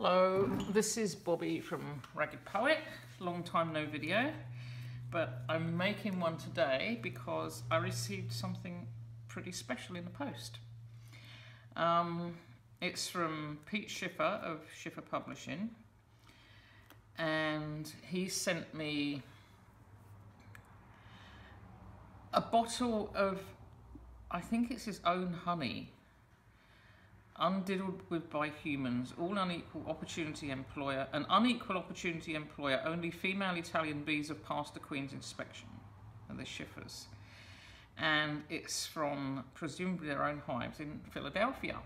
Hello, this is Bobby from Ragged Poet. Long time no video, but I'm making one today because I received something pretty special in the post. It's from Pete Schiffer of Schiffer Publishing, and he sent me a bottle of, I think it's his own honey, undiddled with by humans, all unequal opportunity employer, an unequal opportunity employer, only female Italian bees have passed the Queen's inspection, and the Schiffers. And it's from presumably their own hives in Philadelphia.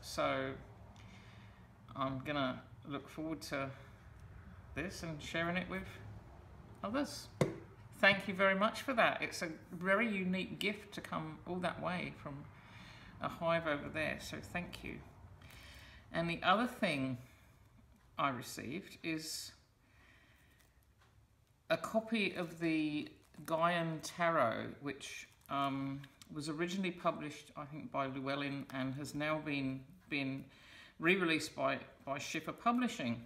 So I'm gonna look forward to this and sharing it with others. Thank you very much for that. It's a very unique gift to come all that way from a hive over there, so thank you. And the other thing I received is a copy of the Gaian Tarot, which was originally published, I think, by Llewellyn and has now been re-released by Schiffer Publishing.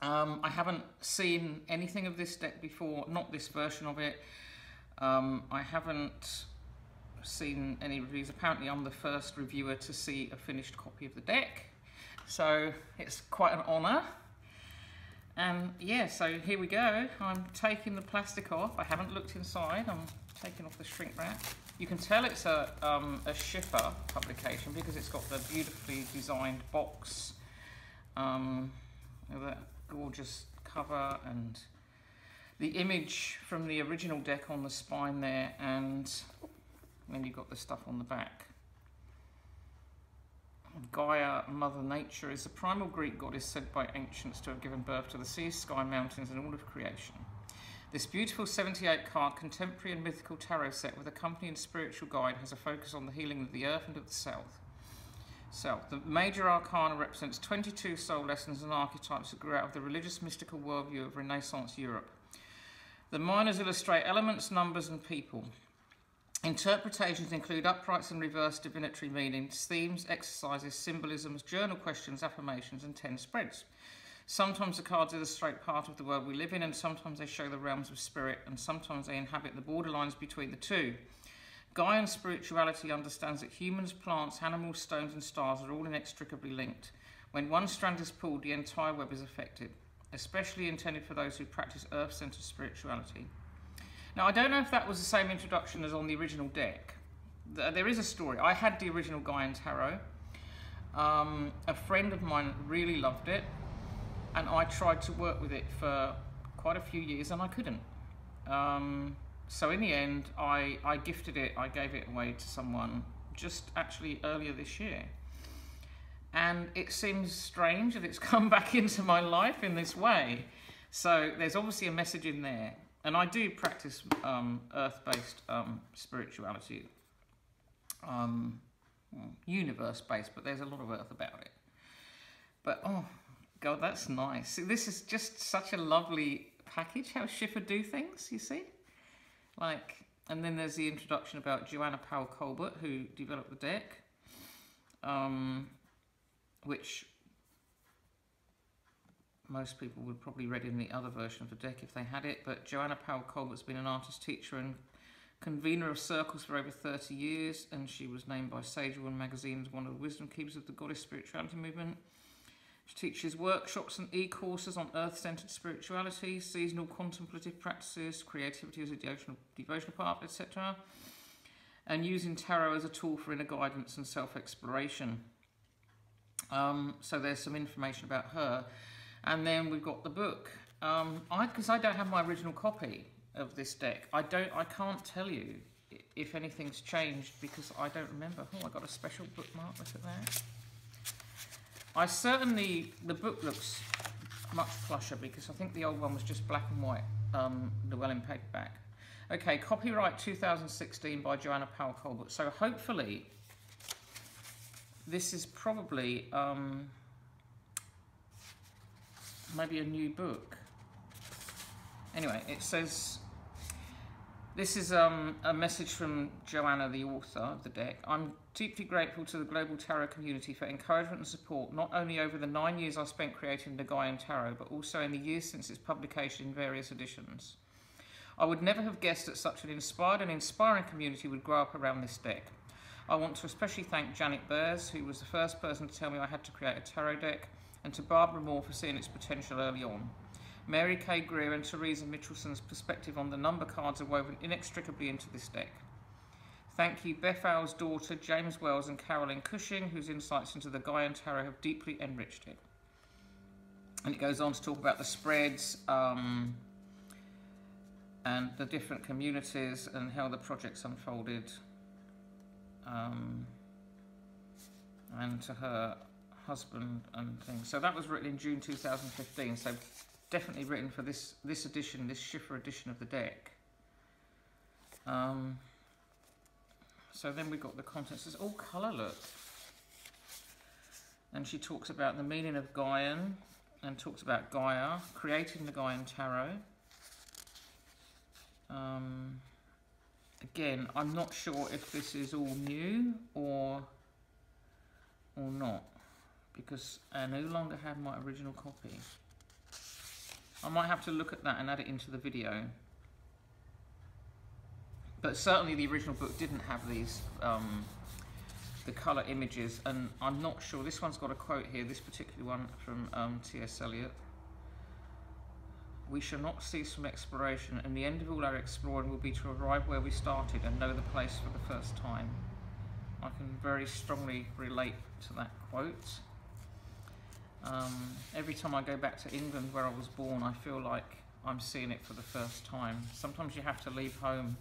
I haven't seen anything of this deck before, not this version of it. I haven't seen any reviews. Apparently I'm the first reviewer to see a finished copy of the deck, so it's quite an honour. And yeah, so here we go. I'm taking the plastic off. I haven't looked inside. I'm taking off the shrink wrap. You can tell it's a Schiffer publication because it's got the beautifully designed box, with that gorgeous cover and the image from the original deck on the spine there, and then you've got the stuff on the back. Gaia, Mother Nature, is the primal Greek goddess said by ancients to have given birth to the seas, sky, mountains, and all of creation. This beautiful 78-card contemporary and mythical tarot set with accompanying spiritual guide has a focus on the healing of the earth and of the self. The major arcana represents 22 soul lessons and archetypes that grew out of the religious mystical worldview of Renaissance Europe. The minors illustrate elements, numbers, and people. Interpretations include uprights and reverse divinatory meanings, themes, exercises, symbolisms, journal questions, affirmations, and 10 spreads. Sometimes the cards illustrate part of the world we live in, and sometimes they show the realms of spirit, and sometimes they inhabit the borderlines between the two. Gaian spirituality understands that humans, plants, animals, stones, and stars are all inextricably linked. When one strand is pulled, the entire web is affected, especially intended for those who practice earth-centered spirituality. Now, I don't know if that was the same introduction as on the original deck. There is a story. I had the original Gaian Tarot. A friend of mine really loved it, and I tried to work with it for quite a few years, and I couldn't. So in the end, I gifted it. I gave it away to someone just actually earlier this year. And it seems strange that it's come back into my life in this way. So there's obviously a message in there. And I do practice earth-based spirituality, universe-based, but there's a lot of earth about it. But, oh, God, that's nice. See, this is just such a lovely package, how Schiffer do things, you see? Like, and then there's the introduction about Joanna Powell Colbert, who developed the deck, which most people would probably read in the other version of the deck if they had it, but Joanna Powell Colbert's been an artist, teacher, and convener of circles for over 30 years, and she was named by Sage Woman magazine as one of the wisdom keepers of the goddess spirituality movement. She teaches workshops and e-courses on earth-centered spirituality, seasonal contemplative practices, creativity as a devotional path, etc., and using tarot as a tool for inner guidance and self-exploration. So there's some information about her. And then we've got the book. Because I don't have my original copy of this deck, I can't tell you if anything's changed because I don't remember. Oh, I got a special bookmark. Look at that. The book looks much plusher because I think the old one was just black and white, Llewellyn paperback. Okay, copyright 2016 by Joanna Powell Colbert. So hopefully this is probably maybe a new book. Anyway, it says, this is a message from Joanna, the author of the deck. I'm Deeply grateful to the global tarot community for encouragement and support, not only over the 9 years I spent creating the Gaian Tarot, but also in the years since its publication in various editions. I would never have guessed that such an inspired and inspiring community would grow up around this deck. I want to especially thank Janet Bears, who was the first person to tell me I had to create a tarot deck, and to Barbara Moore for seeing its potential early on. Mary Kay Greer and Teresa Mitchelson's perspective on the number cards are woven inextricably into this deck. Thank you Beth Owl's daughter, James Wells and Carolyn Cushing, whose insights into the Gaian Tarot have deeply enriched it. And it goes on to talk about the spreads and the different communities and how the project's unfolded. And to her husband and things. So that was written in June 2015, so definitely written for this edition, this Schiffer edition of the deck. So then we've got the contents. It's all colour, look. And she talks about the meaning of Gaian and talks about Gaia, creating the Gaian Tarot. Again, I'm not sure if this is all new or not, because I no longer have my original copy. I might have to look at that and add it into the video. But certainly the original book didn't have these, the colour images, and I'm not sure. This one's got a quote here, this particular one from T.S. Eliot. We shall not cease from exploration, and the end of all our exploring will be to arrive where we started and know the place for the first time. I can very strongly relate to that quote. Every time I go back to England where I was born, I feel like I'm seeing it for the first time. Sometimes you have to leave home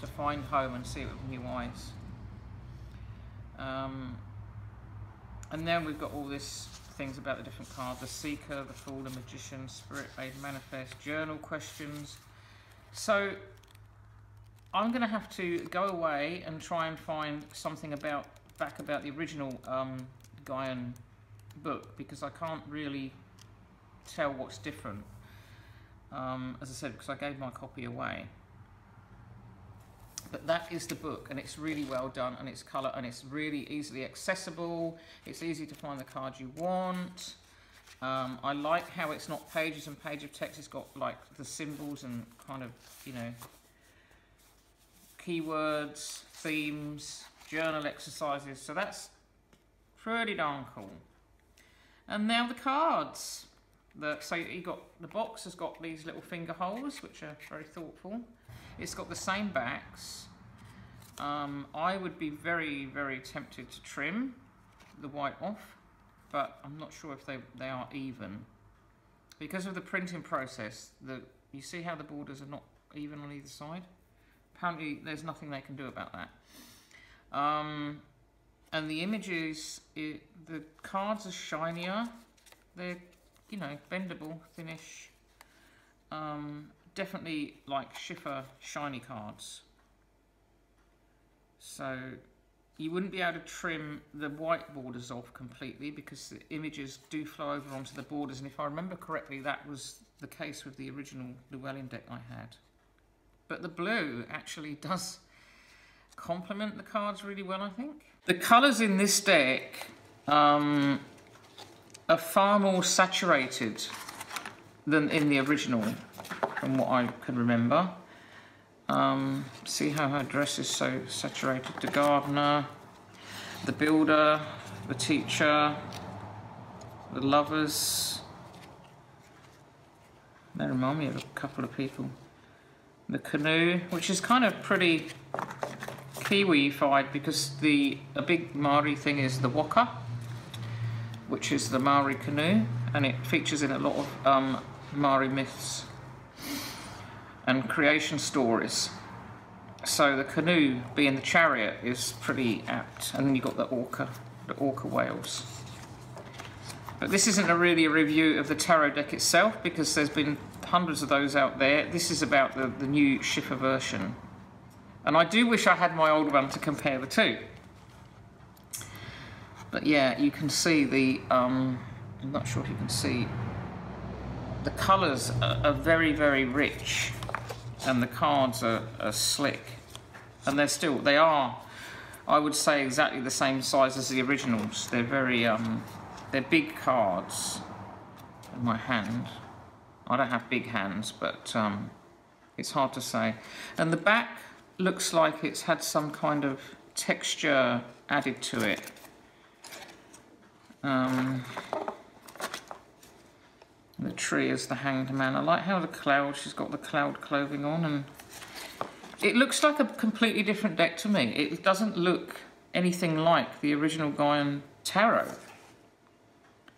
to find home and see it with new eyes. And then we've got all this things about the different cards: the Seeker, the Fool, the Magician, Spirit Aid, Manifest, Journal questions. So I'm going to have to go away and try and find something back about the original Gaian book, because I can't really tell what's different. As I said, because I gave my copy away. But that is the book, and it's really well done, and it's colour, and it's really easily accessible. It's easy to find the cards you want. I like how it's not pages and pages of text. It's got like the symbols and kind of, you know, keywords, themes, journal exercises. So that's pretty darn cool. And now the cards. So you got, the box has got these little finger holes, which are very thoughtful. It's got the same backs. I would be very, very tempted to trim the white off, but I'm not sure if they are even. Because of the printing process, you see how the borders are not even on either side? Apparently there's nothing they can do about that. And the images, the cards are shinier. They're, you know, bendable, thinnish. Definitely like Schiffer shiny cards. So you wouldn't be able to trim the white borders off completely, because the images do flow over onto the borders, and if I remember correctly, that was the case with the original Llewellyn deck I had. But the blue actually does complement the cards really well, I think. The colours in this deck are far more saturated than in the original, from what I can remember. See how her dress is so saturated. The gardener, the builder, the teacher, the lovers. They remind me of a couple of people. The canoe, which is kind of pretty Kiwi-fied, because a big Maori thing is the waka, which is the Maori canoe, and it features in a lot of Maori myths and creation stories. So the canoe being the chariot is pretty apt. And then you've got the orca whales. But this isn't really a review of the tarot deck itself, because there's been hundreds of those out there. This is about the new Schiffer version. And I do wish I had my old one to compare the two. But yeah, you can see the, I'm not sure if you can see, the colours are very, very rich, and the cards are slick. And they are I would say exactly the same size as the originals. They're very, they're big cards in my hand. I don't have big hands, but it's hard to say. And the back looks like it's had some kind of texture added to it. The tree is the Hanged Man. I like how the cloud, she's got the cloud clothing on, and it looks like a completely different deck to me. It doesn't look anything like the original Gaian Tarot,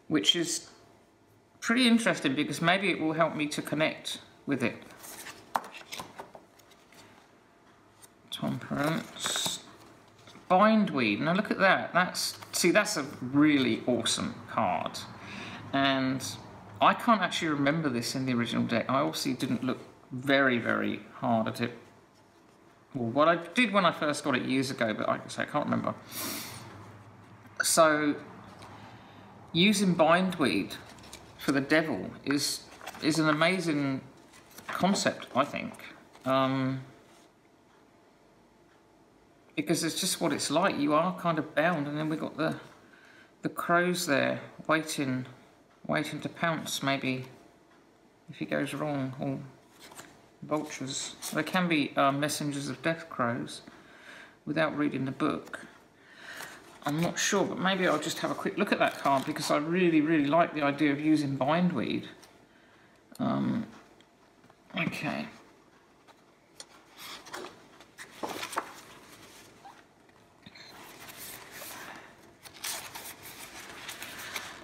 which is pretty interesting because maybe it will help me to connect with it. Temperance. Bindweed. Now look at that. That's a really awesome card. And I can't actually remember this in the original deck. I obviously didn't look very, very hard at it. Well, what I did when I first got it years ago, but like I say, I can't remember. So, using Bindweed for the devil is an amazing concept, I think. Because it's just what it's like. You are kind of bound, and then we've got the crows there waiting to pounce, maybe if he goes wrong, or vultures. There can be messengers of death, crows, without reading the book. I'm not sure, but maybe I'll just have a quick look at that card because I really, really like the idea of using Bindweed. Okay.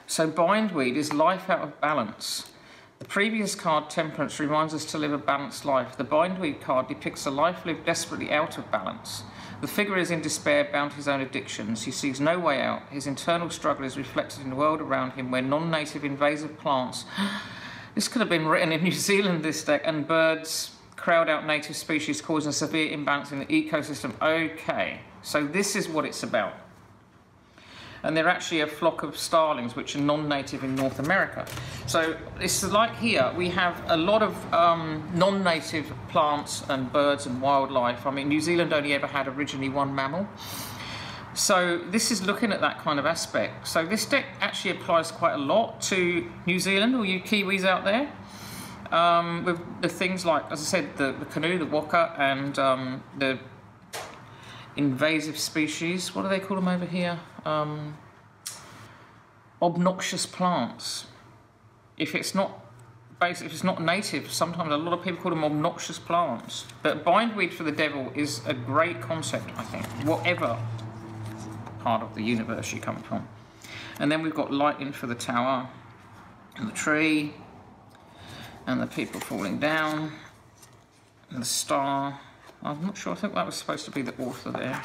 So Bindweed is life out of balance. The previous card, Temperance, reminds us to live a balanced life. The Bindweed card depicts a life lived desperately out of balance. The figure is in despair, bound to his own addictions. He sees no way out. His internal struggle is reflected in the world around him, where non-native invasive plants, this could have been written in New Zealand, this deck, and birds crowd out native species, causing a severe imbalance in the ecosystem. Okay, so this is what it's about. And they're actually a flock of starlings which are non-native in North America. So it's like here, we have a lot of non-native plants and birds and wildlife. I mean, New Zealand only ever had originally one mammal. So this is looking at that kind of aspect. So this deck actually applies quite a lot to New Zealand, all you Kiwis out there. With the things like, as I said, the canoe, the waka, and the invasive species. What do they call them over here? Obnoxious plants. If it's not native, sometimes a lot of people call them obnoxious plants. But Bindweed for the devil is a great concept, I think, whatever part of the universe you come from. And then we've got lightning for the tower, and the tree, and the people falling down, and the star. I'm not sure, I think that was supposed to be the author there.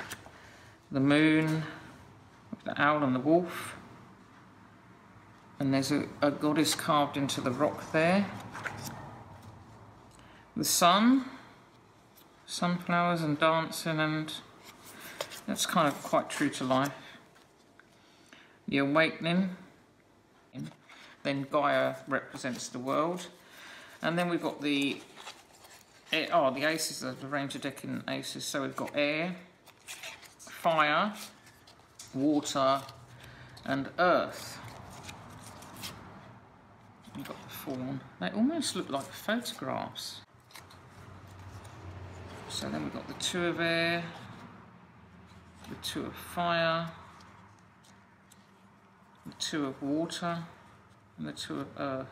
The moon, the owl and the wolf. And there's a goddess carved into the rock there. The sun, sunflowers and dancing, and that's kind of quite true to life. The awakening. Then Gaia represents the world. And then we've got the aces, the range of deck in aces. So we've got air, fire, water, and earth. We've got the fawn. They almost look like photographs. So then we've got the two of air, the two of fire, the two of water, and the two of earth.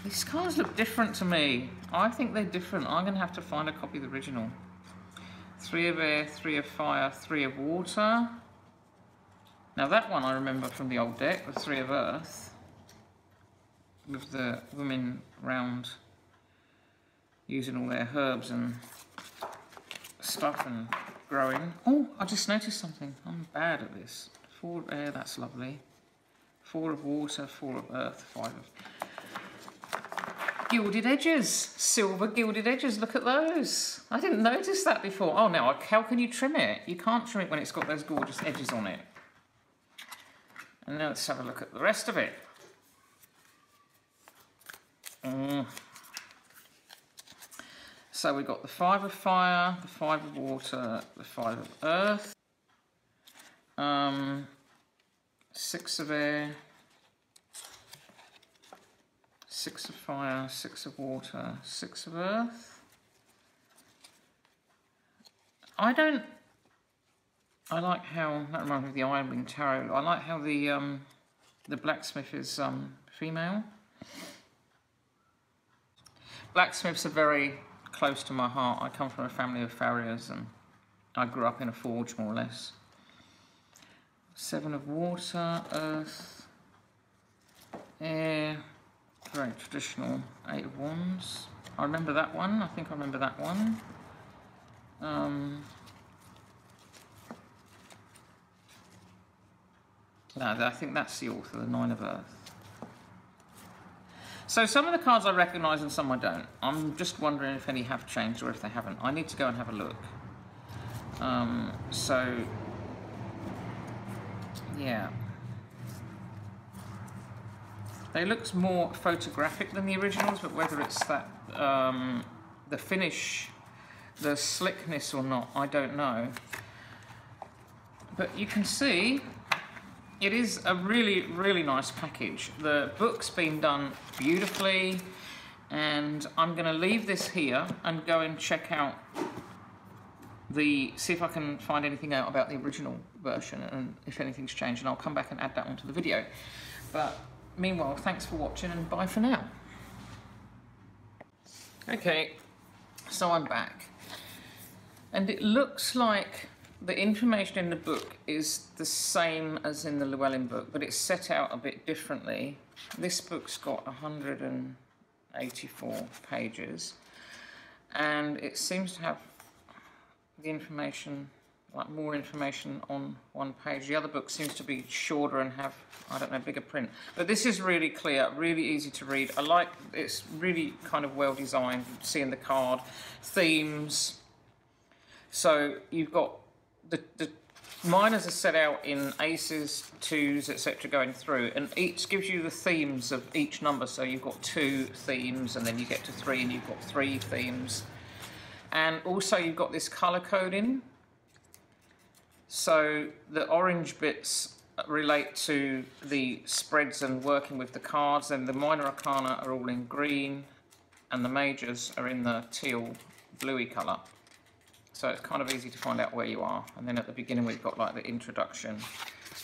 These cards look different to me. I think they're different. I'm going to have to find a copy of the original. 3 of air, 3 of fire, 3 of water. Now that one I remember from the old deck, the 3 of earth. With the women round using all their herbs and stuff and growing. Oh, I just noticed something. I'm bad at this. 4 of air, that's lovely. 4 of water, 4 of earth, 5 of... Gilded edges, silver gilded edges, look at those. I didn't notice that before. Oh, now, how can you trim it? You can't trim it when it's got those gorgeous edges on it. And now let's have a look at the rest of it. So we've got the 5 of fire, the 5 of water, the 5 of earth, 6 of air, 6 of fire, 6 of water, 6 of earth. I like how, that reminds me of the Iron Wing Tarot, I like how the blacksmith is female. Blacksmiths are very close to my heart. I come from a family of farriers and I grew up in a forge more or less. 7 of water, earth, air, very traditional 8 of wands. I remember that one, I think I remember that one. No, I think that's the author, the 9 of earth. So some of the cards I recognise and some I don't. I'm just wondering if any have changed or if they haven't. I need to go and have a look. So, yeah. They look more photographic than the originals, but whether it's that, the finish, the slickness or not, I don't know. But you can see it is a really, really nice package. The book's been done beautifully, and I'm going to leave this here and go and check out see if I can find anything out about the original version and if anything's changed, and I'll come back and add that onto the video. But meanwhile, thanks for watching and bye for now. Okay, so I'm back, and it looks like the information in the book is the same as in the Llewellyn book, but it's set out a bit differently. This book's got 184 pages, and it seems to have the information, like more information on one page. The other book seems to be shorter and have, I don't know, bigger print. But this is really clear, really easy to read. I like, it's really kind of well designed, seeing the card, themes. So you've got the minors are set out in aces, twos, etc. going through, and each gives you the themes of each number. So you've got 2 themes, and then you get to 3 and you've got 3 themes. And also you've got this colour coding. So the orange bits relate to the spreads and working with the cards, and the minor arcana are all in green, and the majors are in the teal bluey colour. So it's kind of easy to find out where you are. And then at the beginning we've got like the introduction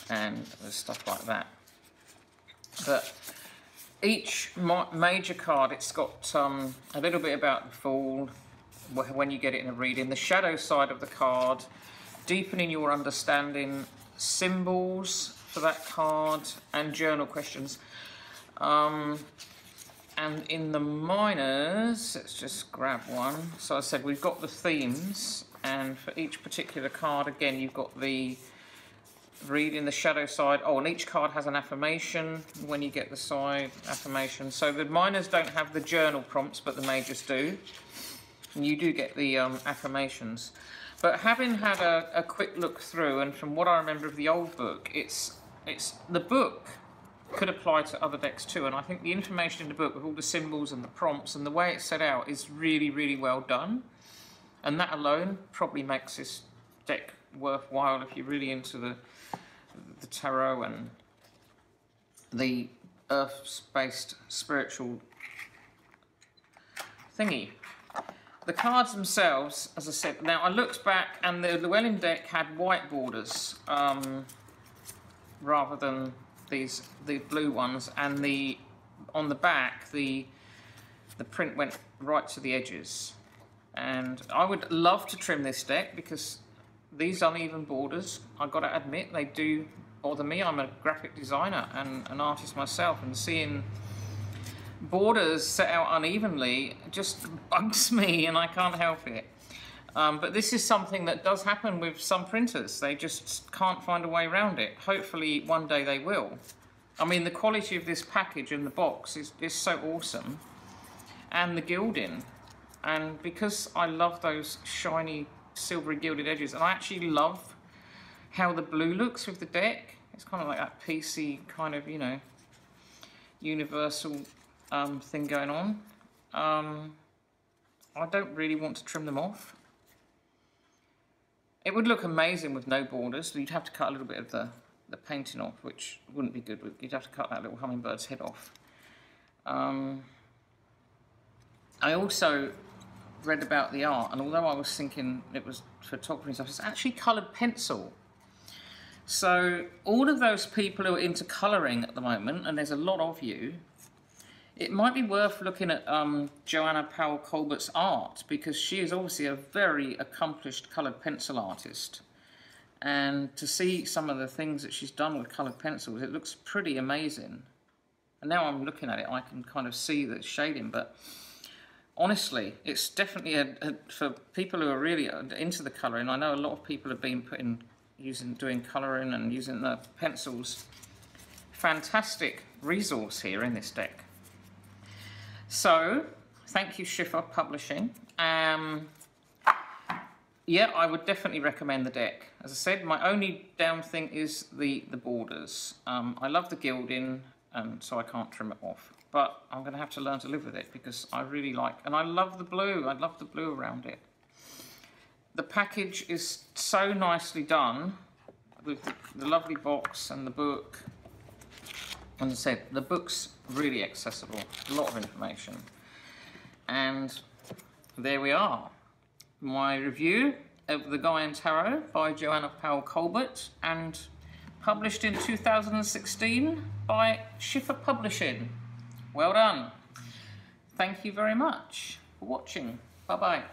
and stuff like that. But each major card, it's got a little bit about the Fool, when you get it in a reading, the shadow side of the card, deepening your understanding, symbols for that card, and journal questions. And in the minors, let's just grab one. So I said we've got the themes, and for each particular card, again, you've got the reading, the shadow side. Oh, and each card has an affirmation when you get the side affirmation. So the minors don't have the journal prompts, but the majors do. And you do get the affirmations. But having had a quick look through, and from what I remember of the old book, it's the book could apply to other decks too, and I think the information in the book with all the symbols and the prompts and the way it's set out is really, really well done, and that alone probably makes this deck worthwhile if you're really into the tarot and the earth-based spiritual thingy. The cards themselves, as I said, now I looked back and the Llewellyn deck had white borders rather than the blue ones, and on the back the print went right to the edges. And I would love to trim this deck because these uneven borders, I've got to admit, they do bother me. I'm a graphic designer and an artist myself, and seeing borders set out unevenly just bugs me, and I can't help it. But this is something that does happen with some printers. They just can't find a way around it. Hopefully one day they will. I mean, the quality of this package and the box is so awesome. And the gilding. And because I love those shiny silvery gilded edges, and I actually love how the blue looks with the deck. It's kind of like that PC kind of, you know, universal thing going on. I don't really want to trim them off. It would look amazing with no borders, but you'd have to cut a little bit of the painting off, which wouldn't be good. You'd have to cut that little hummingbird's head off. I also read about the art, and although I was thinking it was photography and stuff, it's actually coloured pencil. So all of those people who are into colouring at the moment, and there's a lot of you, it might be worth looking at Joanna Powell Colbert's art, because she is obviously a very accomplished coloured pencil artist. And to see some of the things that she's done with coloured pencils, it looks pretty amazing. And now I'm looking at it, I can kind of see the shading, but honestly, it's definitely for people who are really into the colouring. I know a lot of people have been doing colouring and using the pencils. Fantastic resource here in this deck. So, thank you, Schiffer Publishing. Yeah, I would definitely recommend the deck. As I said, my only down thing is the borders. I love the gilding, so I can't trim it off. But I'm going to have to learn to live with it, because I really like, and I love the blue. I love the blue around it. The package is so nicely done with the lovely box and the book. As I said, the book's really accessible, a lot of information. And there we are. My review of the Gaian Tarot by Joanna Powell Colbert, and published in 2016 by Schiffer Publishing. Well done. Thank you very much for watching. Bye-bye.